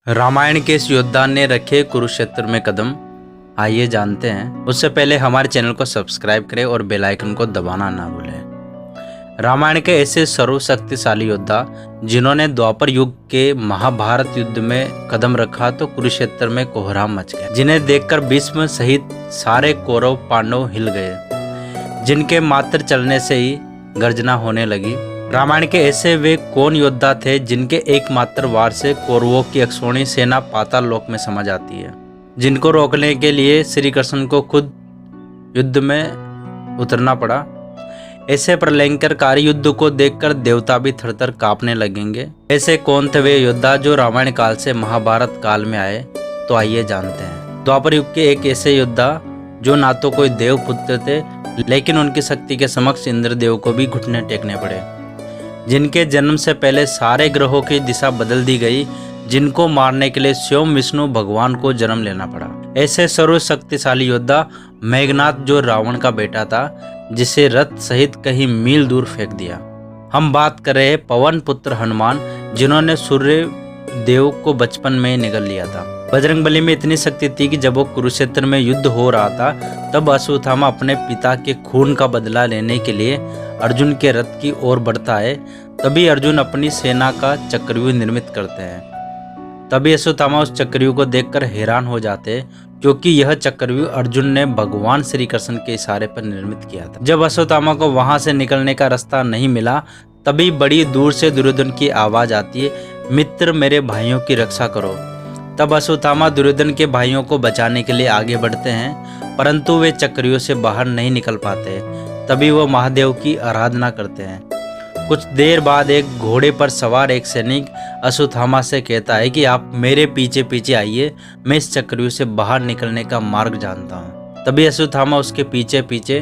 रामायण के इस योद्धा ने रखे कुरुक्षेत्र में कदम। आइए जानते हैं। उससे पहले हमारे चैनल को सब्सक्राइब करें और बेल आइकन को दबाना ना भूलें। रामायण के ऐसे सर्वशक्तिशाली योद्धा जिन्होंने द्वापर युग के महाभारत युद्ध में कदम रखा तो कुरुक्षेत्र में कोहराम मच गया, जिन्हें देखकर भीष्म सहित सारे कौरव पांडव हिल गए, जिनके मात्र चलने से ही गर्जना होने लगी। रामायण के ऐसे वे कौन योद्धा थे जिनके एकमात्र वार से कौरवों की अक्षौणी सेना पाताल लोक में समा जाती है, जिनको रोकने के लिए श्री कृष्ण को खुद युद्ध में उतरना पड़ा। ऐसे प्रलयंकरकारी युद्ध को देखकर देवता भी थरथर कांपने लगेंगे। ऐसे कौन थे वे योद्धा जो रामायण काल से महाभारत काल में आए? तो आइए जानते हैं। द्वापर युग के एक ऐसे योद्धा जो ना तो कोई देव पुत्र थे, लेकिन उनकी शक्ति के समक्ष इंद्रदेव को भी घुटने टेकने पड़े, जिनके जन्म से पहले सारे ग्रहों की दिशा बदल दी गई, जिनको मारने के लिए स्वयं विष्णु भगवान को जन्म लेना पड़ा। ऐसे सर्वशक्तिशाली योद्धा मेघनाथ, जो रावण का बेटा था, जिसे रथ सहित कहीं मील दूर फेंक दिया। हम बात कर रहे हैं पवन पुत्र हनुमान, जिन्होंने सूर्य देव को बचपन में ही निगल लिया था। बजरंगबली में इतनी शक्ति थी कि जब वो कुरुक्षेत्र में युद्ध हो रहा था, तब अश्वत्थामा अपने पिता के खून का बदला लेने के लिए अर्जुन के रथ की ओर बढ़ता है। तभी अर्जुन अपनी सेना का चक्रव्यूह निर्मित करते हैं। तभी अश्वत्थामा उस चक्रव्यूह को देखकर हैरान हो जाते हैं, क्योंकि यह चक्रव्यूह अर्जुन ने भगवान श्री कृष्ण के इशारे पर निर्मित किया था। जब अश्वत्थामा को वहां से निकलने का रास्ता नहीं मिला, तभी बड़ी दूर से दुर्योधन की आवाज आती है, मित्र मेरे भाइयों की रक्षा करो। तब अश्वत्थामा दुर्योधन के भाइयों को बचाने के लिए आगे बढ़ते हैं, परंतु वे चक्रव्यूह से बाहर नहीं निकल पाते। तभी वो महादेव की आराधना करते हैं। कुछ देर बाद एक घोड़े पर सवार एक सैनिक अश्वत्थामा से कहता है कि आप मेरे पीछे पीछे आइए, मैं इस चक्रव्यूह से बाहर निकलने का मार्ग जानता हूँ। तभी अश्वत्थामा उसके पीछे पीछे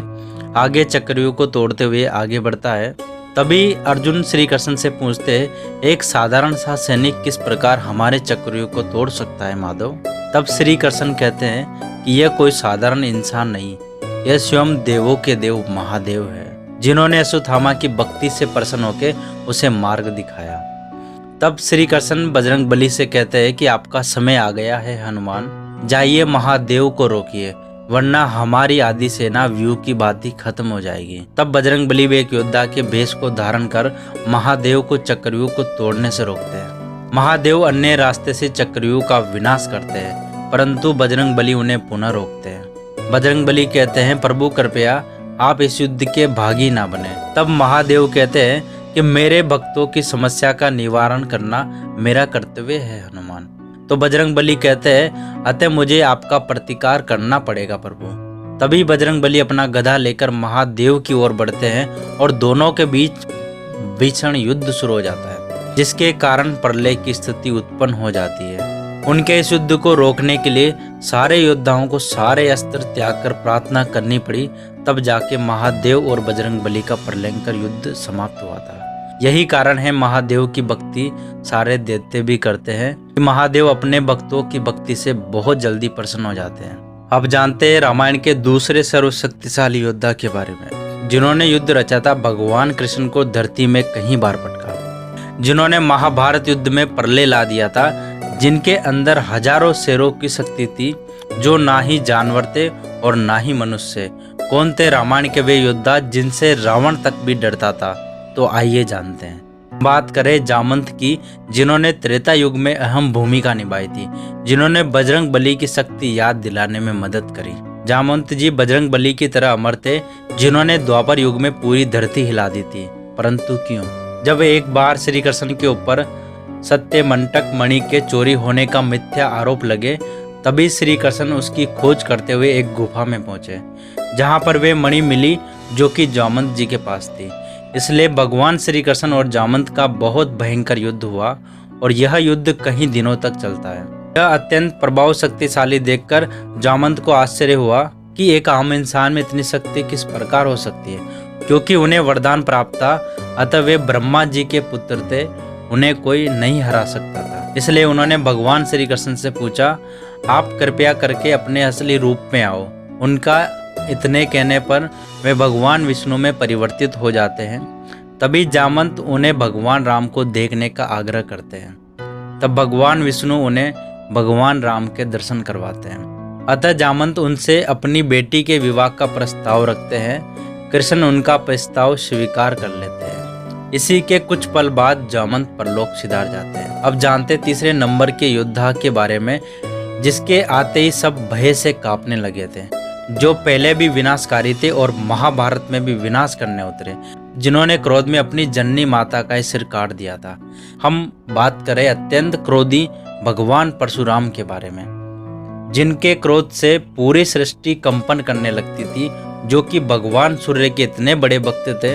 आगे चक्रव्यूह को तोड़ते हुए आगे बढ़ता है। तभी अर्जुन श्री कृष्ण से पूछते हैं, एक साधारण सा सैनिक किस प्रकार हमारे चक्रव्यूह को तोड़ सकता है माधव? तब श्री कृष्ण कहते हैं कि यह कोई साधारण इंसान नहीं, यह स्वयं देवों के देव महादेव है, जिन्होंने अश्वत्थामा की भक्ति से प्रसन्न होकर उसे मार्ग दिखाया। तब श्री कृष्ण बजरंगबली से कहते हैं कि आपका समय आ गया है हनुमान, जाइए महादेव को रोकिए, वरना हमारी आधी सेना व्यूह की भांति खत्म हो जाएगी। तब बजरंगबली भी एक योद्धा के भेष को धारण कर महादेव को चक्रव्यूह को तोड़ने से रोकते हैं। महादेव अन्य रास्ते से चक्रव्यूह का विनाश करते हैं, परंतु बजरंगबली उन्हें पुनः रोकते हैं। बजरंगबली कहते हैं, प्रभु कृपया आप इस युद्ध के भागी ना बने। तब महादेव कहते हैं कि मेरे भक्तों की समस्या का निवारण करना मेरा कर्तव्य है हनुमान। तो बजरंगबली कहते हैं, अतः मुझे आपका प्रतिकार करना पड़ेगा प्रभु। तभी बजरंगबली अपना गदा लेकर महादेव की ओर बढ़ते हैं और दोनों के बीच भीषण युद्ध शुरू हो जाता है, जिसके कारण प्रलय की स्थिति उत्पन्न हो जाती है। उनके इस युद्ध को रोकने के लिए सारे योद्धाओं को सारे अस्त्र त्याग कर प्रार्थना करनी पड़ी। तब जाके महादेव और बजरंगबली का प्रलयंकर युद्ध समाप्त हुआ था। यही कारण है महादेव की भक्ति सारे देवते भी करते हैं, कि महादेव अपने भक्तों की भक्ति से बहुत जल्दी प्रसन्न हो जाते हैं। अब जानते हैं रामायण के दूसरे सर्वशक्तिशाली योद्धा के बारे में, जिन्होंने युद्ध रचा था, भगवान कृष्ण को धरती में कई बार पटका, जिन्होंने महाभारत युद्ध में प्रलय ला दिया था, जिनके अंदर हजारों शेरों की शक्ति थी, जो ना ही जानवर थे और ना ही मनुष्य। कौन थे रामायण के वे योद्धा जिनसे रावण तक भी डरता था? तो आइए जानते हैं। बात करें जामवंत की, जिन्होंने त्रेता युग में अहम भूमिका निभाई थी, जिन्होंने बजरंगबली की शक्ति याद दिलाने में मदद करी। जामवंत जी बजरंगबली की तरह अमर थे, जिन्होंने द्वापर युग में पूरी धरती हिला दी थी। परंतु क्यों? जब एक बार श्री कृष्ण के ऊपर सत्यमंटक मणि के चोरी होने का मिथ्या आरोप लगे, तभी श्री कृष्ण उसकी खोज करते हुए एक गुफा में पहुंचे, जहां पर वे मणि मिली, जो कि जामवंत जी के पास थी। इसलिए भगवान श्री कृष्ण और जामवंत का बहुत भयंकर युद्ध हुआ, और यह युद्ध कई दिनों तक चलता है। यह अत्यंत प्रभाव शक्तिशाली देखकर जामवंत को आश्चर्य हुआ कि एक आम इंसान में इतनी शक्ति किस प्रकार हो सकती है, क्योंकि उन्हें वरदान प्राप्त था, अतः वे ब्रह्मा जी के पुत्र थे, उन्हें कोई नहीं हरा सकता था। इसलिए उन्होंने भगवान श्री कृष्ण से पूछा, आप कृपया करके अपने असली रूप में आओ। उनका इतने कहने पर वे भगवान विष्णु में परिवर्तित हो जाते हैं। तभी जामवंत उन्हें भगवान राम को देखने का आग्रह करते हैं। तब भगवान विष्णु उन्हें भगवान राम के दर्शन करवाते हैं। अतः जामंत उनसे अपनी बेटी के विवाह का प्रस्ताव रखते हैं। कृष्ण उनका प्रस्ताव स्वीकार कर लेते हैं। इसी के कुछ पल बाद जामंत परलोक सिधार जाते हैं। अब जानते तीसरे नंबर के योद्धा के बारे में, जिसके आते ही सब भय से कांपने लगे थे, जो पहले भी विनाशकारी थे और महाभारत में भी विनाश करने उतरे, जिन्होंने क्रोध में अपनी जननी माता का सिर काट दिया था। हम बात करें अत्यंत क्रोधी भगवान परशुराम के बारे में, जिनके क्रोध से पूरी सृष्टि कंपन करने लगती थी, जो कि भगवान सूर्य के इतने बड़े भक्त थे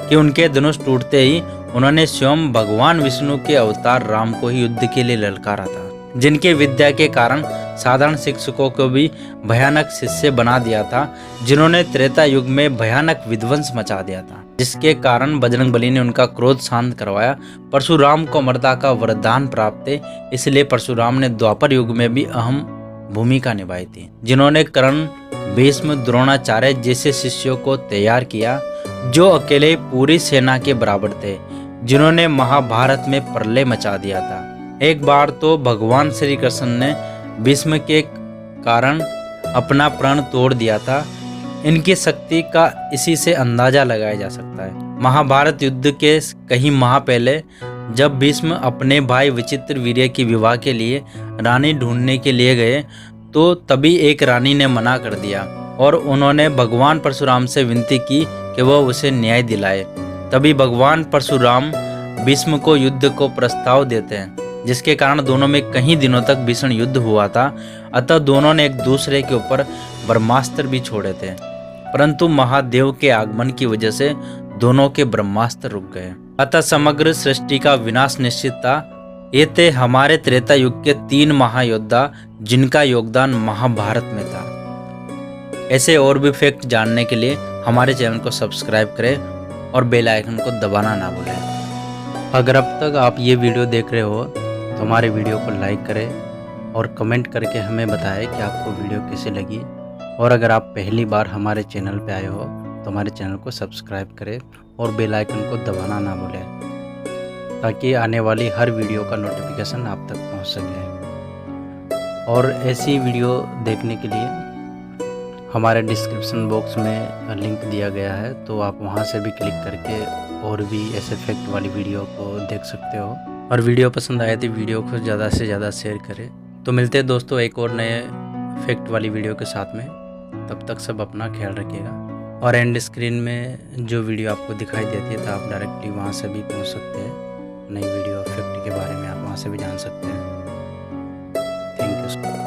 कि उनके धनुष टूटते ही उन्होंने स्वयं भगवान विष्णु के अवतार राम को ही युद्ध के लिए ललकारा था, जिनके विद्या के कारण साधारण शिक्षकों को भी भयानक शिष्य बना दिया था, जिन्होंने त्रेता युग में भयानक विध्वंस मचा दिया था, जिसके कारण बजरंगबली ने उनका क्रोध शांत करवाया। परशुराम को अमरता का वरदान प्राप्त थे, इसलिए परशुराम ने द्वापर युग में भी अहम भूमिका निभाई थी, जिन्होंने कर्ण, भीष्म, द्रोणाचार्य जैसे शिष्यों को तैयार किया, जो अकेले पूरी सेना के बराबर थे, जिन्होंने महाभारत में प्रलय मचा दिया था। एक बार तो भगवान श्री कृष्ण ने भीष्म के कारण अपना प्राण तोड़ दिया था। इनकी शक्ति का इसी से अंदाजा लगाया जा सकता है। महाभारत युद्ध के कई माह पहले जब भीष्म अपने भाई विचित्रवीर्य की विवाह के लिए रानी ढूंढने के लिए गए, तो तभी एक रानी ने मना कर दिया और उन्होंने भगवान परशुराम से विनती की कि वह उसे न्याय दिलाए। तभी भगवान परशुराम भीष्म को युद्ध को प्रस्ताव देते हैं, जिसके कारण दोनों में कई दिनों तक भीषण युद्ध हुआ था। अतः दोनों ने एक दूसरे के ऊपर ब्रह्मास्त्र भी छोड़े थे, परंतु महादेव के आगमन की वजह से दोनों के ब्रह्मास्त्र रुक गए। अतः समग्र सृष्टि का विनाश निश्चित था। ये थे हमारे त्रेता युग के 3 महायोद्धा, जिनका योगदान महाभारत में था। ऐसे और भी फैक्ट जानने के लिए हमारे चैनल को सब्सक्राइब करें और बेल आइकन को दबाना ना भूलें। अगर अब तक आप ये वीडियो देख रहे हो तो हमारे वीडियो को लाइक करें और कमेंट करके हमें बताएं कि आपको वीडियो कैसी लगी। और अगर आप पहली बार हमारे चैनल पे आए हो तो हमारे चैनल को सब्सक्राइब करें और बेल आइकन को दबाना ना भूलें, ताकि आने वाली हर वीडियो का नोटिफिकेशन आप तक पहुंच सके। और ऐसी वीडियो देखने के लिए हमारे डिस्क्रिप्शन बॉक्स में लिंक दिया गया है, तो आप वहां से भी क्लिक करके और भी ऐसे फैक्ट वाली वीडियो को देख सकते हो। और वीडियो पसंद आए तो वीडियो को ज़्यादा से ज़्यादा शेयर करें। तो मिलते हैं दोस्तों एक और नए फैक्ट वाली वीडियो के साथ में। तब तक सब अपना ख्याल रखिएगा। और एंड स्क्रीन में जो वीडियो आपको दिखाई देती है तो आप डायरेक्टली वहाँ से भी पहुँच सकते हैं। नई वीडियो फैक्ट के बारे में आप वहाँ से भी जान सकते हैं। Thank you.